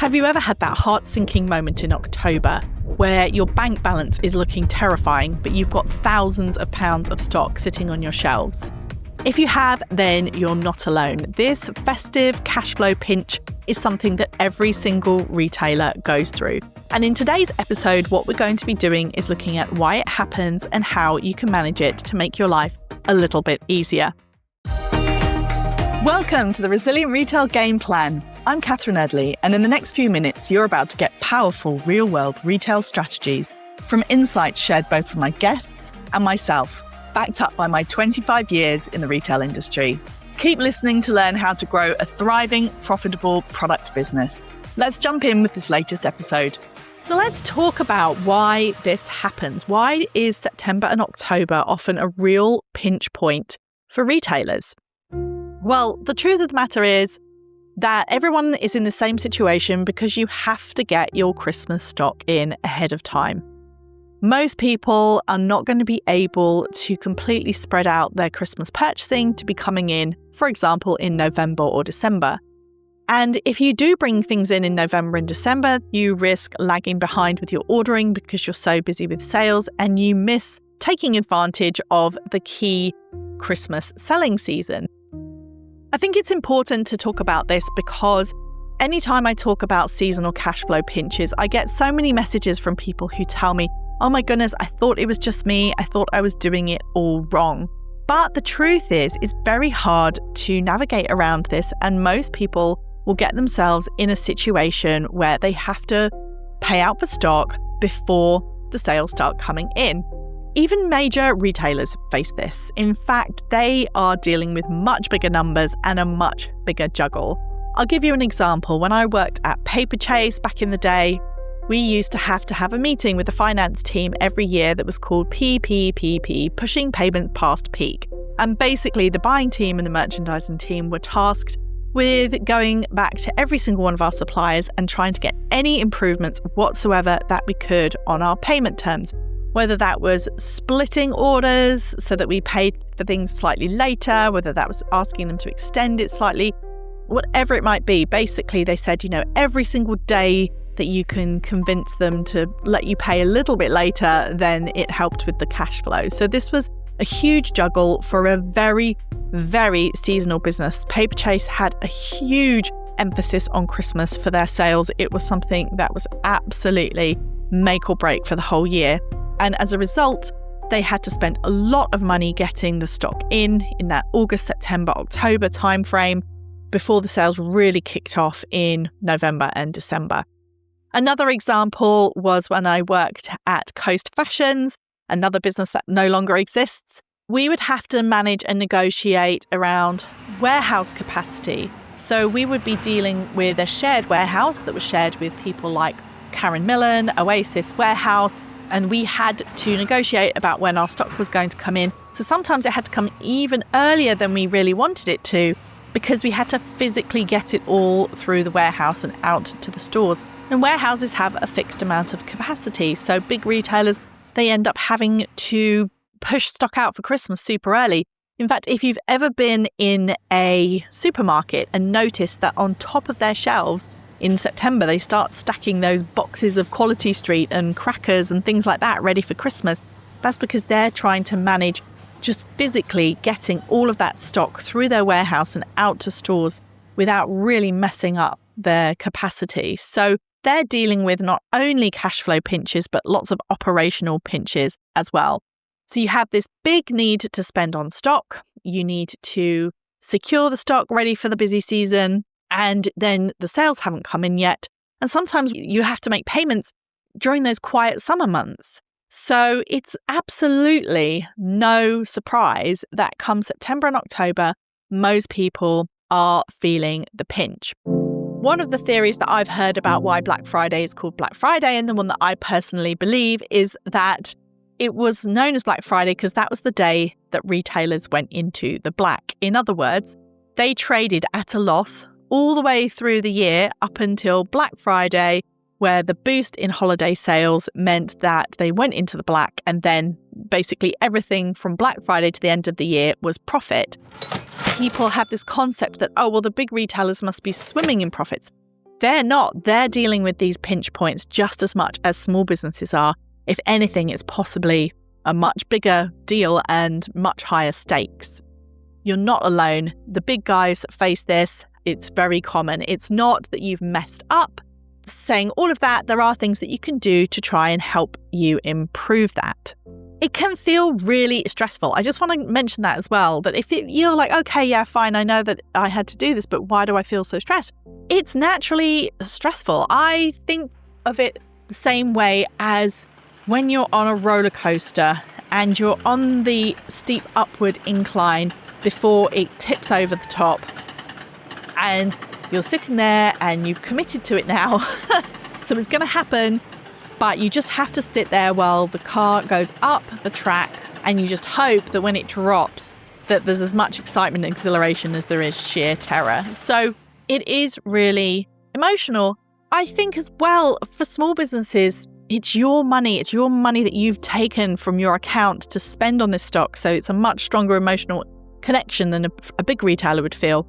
Have you ever had that heart-sinking moment in October where your bank balance is looking terrifying, but you've got thousands of pounds of stock sitting on your shelves? If you have, then you're not alone. This festive cash flow pinch is something that every single retailer goes through. And in today's episode, what we're going to be doing is looking at why it happens and how you can manage it to make your life a little bit easier. Welcome to the Resilient Retail Game Plan. I'm Catherine Edley, and in the next few minutes, you're about to get powerful real-world retail strategies from insights shared both from my guests and myself, backed up by my 25 years in the retail industry. Keep listening to learn how to grow a thriving, profitable product business. Let's jump in with this latest episode. So let's talk about why this happens. Why is September and October often a real pinch point for retailers? Well, the truth of the matter is that everyone is in the same situation because you have to get your Christmas stock in ahead of time. Most people are not going to be able to completely spread out their Christmas purchasing to be coming in, for example, in November or December. And if you do bring things in November and December, you risk lagging behind with your ordering because you're so busy with sales and you miss taking advantage of the key Christmas selling season. I think it's important to talk about this because anytime I talk about seasonal cash flow pinches, I get so many messages from people who tell me, oh my goodness, I thought it was just me. I thought I was doing it all wrong. But the truth is, it's very hard to navigate around this, and most people will get themselves in a situation where they have to pay out for stock before the sales start coming in. Even major retailers face this. In fact, they are dealing with much bigger numbers and a much bigger juggle. I'll give you an example. When I worked at Paperchase back in the day, we used to have a meeting with the finance team every year that was called PPPP, Pushing Payment Past Peak. And basically, the buying team and the merchandising team were tasked with going back to every single one of our suppliers and trying to get any improvements whatsoever that we could on our payment terms. Whether that was splitting orders so that we paid for things slightly later, whether that was asking them to extend it slightly, whatever it might be. Basically, they said, every single day that you can convince them to let you pay a little bit later, then it helped with the cash flow. So this was a huge juggle for a very, very seasonal business. Paperchase had a huge emphasis on Christmas for their sales. It was something that was absolutely make or break for the whole year. And as a result, they had to spend a lot of money getting the stock in that August, September, October timeframe before the sales really kicked off in November and December. Another example was when I worked at Coast Fashions, another business that no longer exists. We would have to manage and negotiate around warehouse capacity. So we would be dealing with a shared warehouse that was shared with people like Karen Millen, Oasis Warehouse, and we had to negotiate about when our stock was going to come in. So sometimes it had to come even earlier than we really wanted it to because we had to physically get it all through the warehouse and out to the stores. And warehouses have a fixed amount of capacity. So big retailers, they end up having to push stock out for Christmas super early. In fact, if you've ever been in a supermarket and noticed that on top of their shelves in September, they start stacking those boxes of Quality Street and crackers and things like that ready for Christmas, that's because they're trying to manage just physically getting all of that stock through their warehouse and out to stores without really messing up their capacity. So they're dealing with not only cash flow pinches, but lots of operational pinches as well. So you have this big need to spend on stock. You need to secure the stock ready for the busy season. And then the sales haven't come in yet. And sometimes you have to make payments during those quiet summer months. So it's absolutely no surprise that come September and October, most people are feeling the pinch. One of the theories that I've heard about why Black Friday is called Black Friday, and the one that I personally believe, is that it was known as Black Friday because that was the day that retailers went into the black. In other words, they traded at a loss all the way through the year up until Black Friday, where the boost in holiday sales meant that they went into the black, and then basically everything from Black Friday to the end of the year was profit. People have this concept that, the big retailers must be swimming in profits. they're not. They're dealing with these pinch points just as much as small businesses are. If anything, it's possibly a much bigger deal and much higher stakes. You're not alone. The big guys face this. It's very common. It's not that you've messed up. Saying all of that, there are things that you can do to try and help you improve that. It can feel really stressful. I just want to mention that as well, that if you're like, okay, yeah, fine, I know that I had to do this, but why do I feel so stressed? It's naturally stressful. I think of it the same way as when you're on a roller coaster and you're on the steep upward incline before it tips over the top, and you're sitting there and you've committed to it now. So it's going to happen, but you just have to sit there while the car goes up the track, and you just hope that when it drops that there's as much excitement and exhilaration as there is sheer terror. So it is really emotional. I think as well, for small businesses, it's your money. It's your money that you've taken from your account to spend on this stock. So it's a much stronger emotional connection than a big retailer would feel.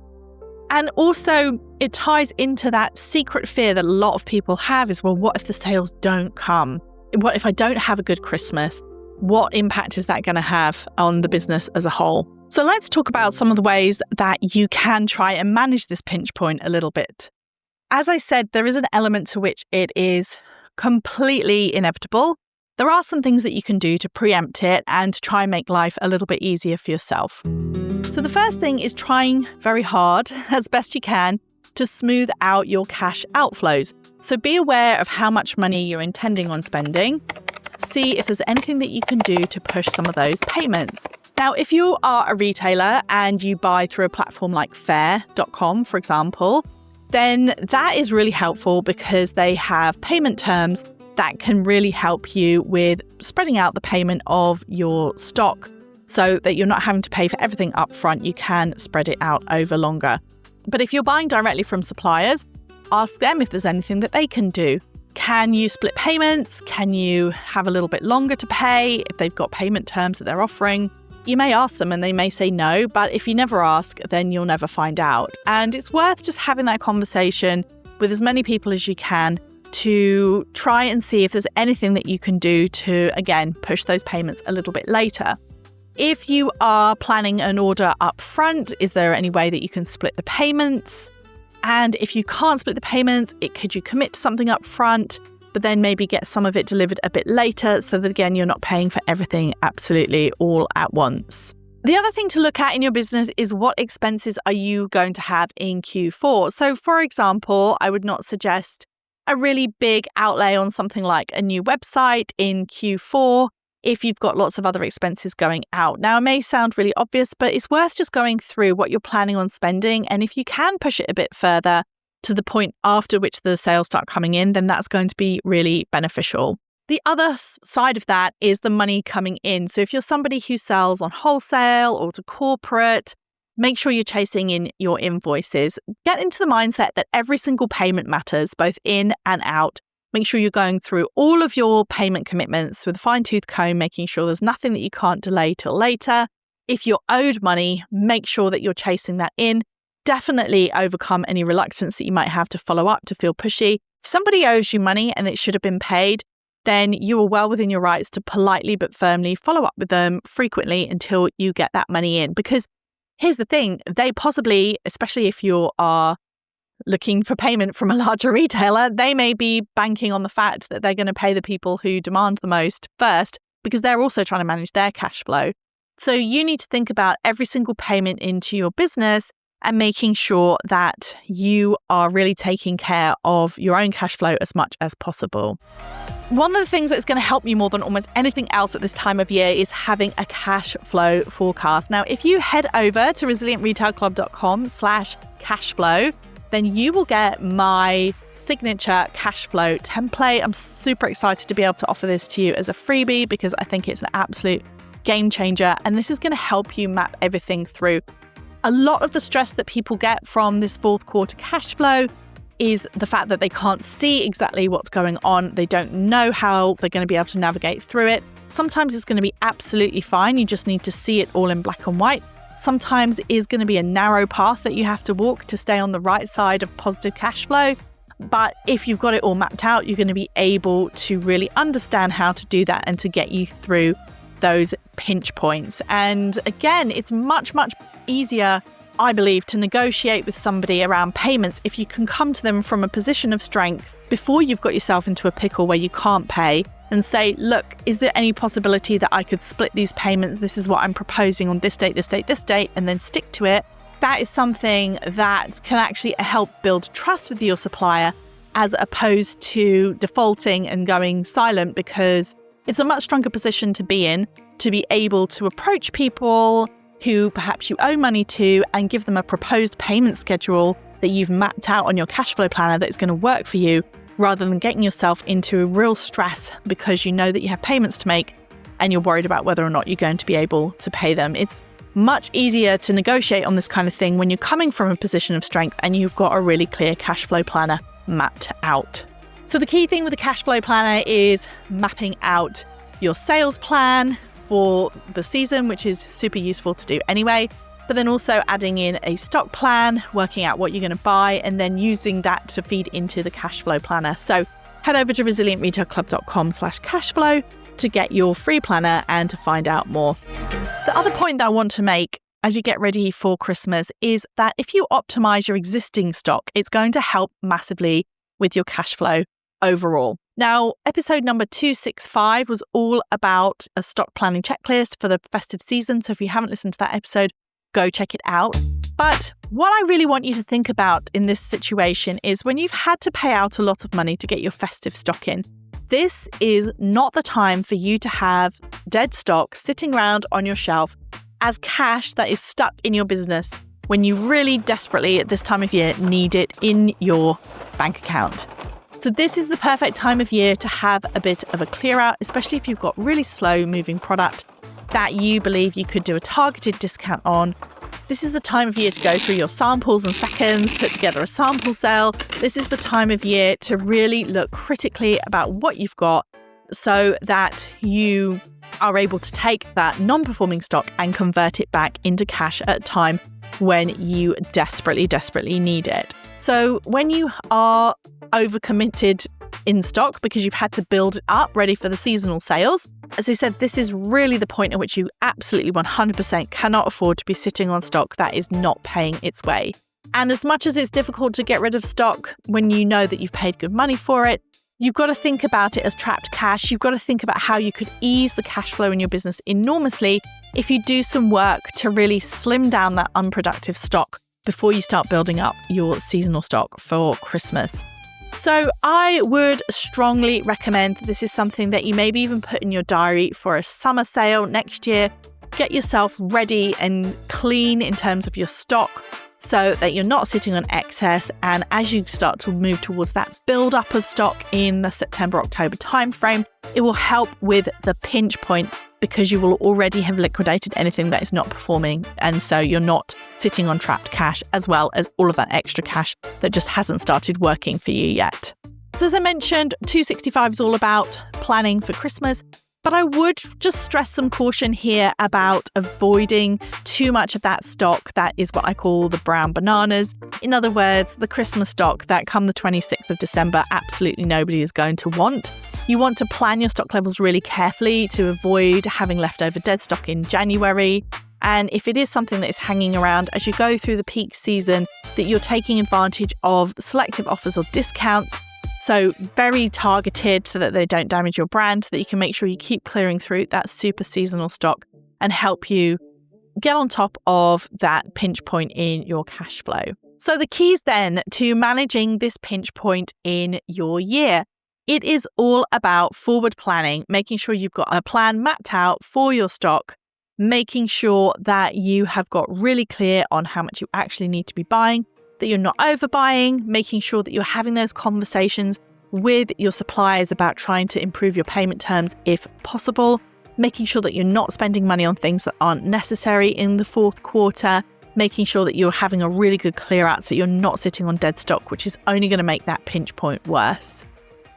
And also, it ties into that secret fear that a lot of people have is, well, what if the sales don't come? What if I don't have a good Christmas? What impact is that going to have on the business as a whole? So let's talk about some of the ways that you can try and manage this pinch point a little bit. As I said, there is an element to which it is completely inevitable. There are some things that you can do to preempt it and to try and make life a little bit easier for yourself. So the first thing is trying very hard, as best you can, to smooth out your cash outflows. So be aware of how much money you're intending on spending. See if there's anything that you can do to push some of those payments. Now, if you are a retailer and you buy through a platform like Faire.com, for example, then that is really helpful because they have payment terms that can really help you with spreading out the payment of your stock so that you're not having to pay for everything up front. You can spread it out over longer. But if you're buying directly from suppliers, ask them if there's anything that they can do. Can you split payments? Can you have a little bit longer to pay if they've got payment terms that they're offering? You may ask them and they may say no, but if you never ask, then you'll never find out. And it's worth just having that conversation with as many people as you can to try and see if there's anything that you can do to, again, push those payments a little bit later. If you are planning an order up front, is there any way that you can split the payments? And if you can't split the payments, could you commit to something up front, but then maybe get some of it delivered a bit later so that, again, you're not paying for everything absolutely all at once. The other thing to look at in your business is what expenses are you going to have in Q4. So, for example, I would not suggest a really big outlay on something like a new website in Q4 if you've got lots of other expenses going out. Now, it may sound really obvious, but it's worth just going through what you're planning on spending. And if you can push it a bit further to the point after which the sales start coming in, then that's going to be really beneficial. The other side of that is the money coming in. So if you're somebody who sells on wholesale or to corporate, make sure you're chasing in your invoices. Get into the mindset that every single payment matters, both in and out. Make sure you're going through all of your payment commitments with a fine-tooth comb, making sure there's nothing that you can't delay till later. If you're owed money, make sure that you're chasing that in. Definitely overcome any reluctance that you might have to follow up, to feel pushy. If somebody owes you money and it should have been paid, then you are well within your rights to politely but firmly follow up with them frequently until you get that money in. Because here's the thing, they possibly, especially if you are looking for payment from a larger retailer, they may be banking on the fact that they're going to pay the people who demand the most first, because they're also trying to manage their cash flow. So you need to think about every single payment into your business and making sure that you are really taking care of your own cash flow as much as possible. One of the things that's going to help you more than almost anything else at this time of year is having a cash flow forecast. Now, if you head over to resilientretailclub.com/cashflow, then you will get my signature cash flow template. I'm super excited to be able to offer this to you as a freebie because I think it's an absolute game changer. And this is going to help you map everything through. A lot of the stress that people get from this fourth quarter cash flow is the fact that they can't see exactly what's going on. They don't know how they're going to be able to navigate through it. Sometimes it's going to be absolutely fine. You just need to see it all in black and white. Sometimes it is going to be a narrow path that you have to walk to stay on the right side of positive cash flow. But if you've got it all mapped out, you're going to be able to really understand how to do that and to get you through those pinch points. And again, it's much, much easier, I believe, to negotiate with somebody around payments if you can come to them from a position of strength before you've got yourself into a pickle where you can't pay and say, look, is there any possibility that I could split these payments? This is what I'm proposing on this date, this date, this date, and then stick to it. That is something that can actually help build trust with your supplier as opposed to defaulting and going silent, because it's a much stronger position to be in, to be able to approach people who perhaps you owe money to and give them a proposed payment schedule that you've mapped out on your cash flow planner that's going to work for you, rather than getting yourself into real stress because you know that you have payments to make and you're worried about whether or not you're going to be able to pay them. It's much easier to negotiate on this kind of thing when you're coming from a position of strength and you've got a really clear cash flow planner mapped out. So the key thing with the cash flow planner is mapping out your sales plan for the season, which is super useful to do anyway, but then also adding in a stock plan, working out what you're going to buy, and then using that to feed into the cash flow planner. So head over to resilientretailclub.com/cashflow to get your free planner and to find out more. The other point that I want to make as you get ready for Christmas is that if you optimize your existing stock, it's going to help massively with your cash flow overall. Now, episode number 265 was all about a stock planning checklist for the festive season. So if you haven't listened to that episode, go check it out. But what I really want you to think about in this situation is when you've had to pay out a lot of money to get your festive stock in, this is not the time for you to have dead stock sitting around on your shelf as cash that is stuck in your business when you really desperately at this time of year need it in your bank account. So this is the perfect time of year to have a bit of a clear out, especially if you've got really slow moving product that you believe you could do a targeted discount on. This is the time of year to go through your samples and seconds, put together a sample sale. This is the time of year to really look critically about what you've got so that you are able to take that non-performing stock and convert it back into cash at a time when you desperately need it. So when you are overcommitted in stock because you've had to build it up ready for the seasonal sales, as I said, this is really the point at which you absolutely 100% cannot afford to be sitting on stock that is not paying its way. And as much as it's difficult to get rid of stock when you know that you've paid good money for it, you've got to think about it as trapped cash. You've got to think about how you could ease the cash flow in your business enormously if you do some work to really slim down that unproductive stock before you start building up your seasonal stock for Christmas. So I would strongly recommend that this is something that you maybe even put in your diary for a summer sale next year. Get yourself ready and clean in terms of your stock so that you're not sitting on excess. And as you start to move towards that build up of stock in the September-October timeframe, it will help with the pinch point because you will already have liquidated anything that is not performing. And so you're not sitting on trapped cash as well as all of that extra cash that just hasn't started working for you yet. So as I mentioned, 265 is all about planning for Christmas. But I would just stress some caution here about avoiding too much of that stock that is what I call the brown bananas. In other words, the Christmas stock that come the 26th of December, absolutely nobody is going to want. You want to plan your stock levels really carefully to avoid having leftover dead stock in January. And if it is something that is hanging around as you go through the peak season, that you're taking advantage of selective offers or discounts. So very targeted so that they don't damage your brand, so that you can make sure you keep clearing through that super seasonal stock and help you get on top of that pinch point in your cash flow. So the keys then to managing this pinch point in your year. It is all about forward planning, making sure you've got a plan mapped out for your stock, making sure that you have got really clear on how much you actually need to be buying, that you're not overbuying, making sure that you're having those conversations with your suppliers about trying to improve your payment terms if possible, making sure that you're not spending money on things that aren't necessary in the fourth quarter, making sure that you're having a really good clear out so you're not sitting on dead stock, which is only going to make that pinch point worse.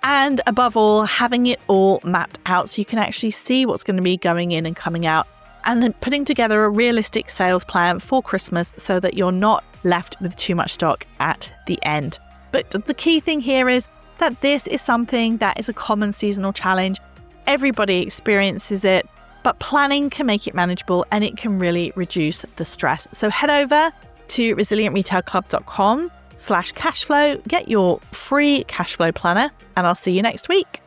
And above all, having it all mapped out so you can actually see what's going to be going in and coming out, and then putting together a realistic sales plan for Christmas so that you're not left with too much stock at the end. But the key thing here is that this is something that is a common seasonal challenge. Everybody experiences it, but planning can make it manageable and it can really reduce the stress. So head over to resilientretailclub.com/cashflow, get your free cash flow planner, and I'll see you next week.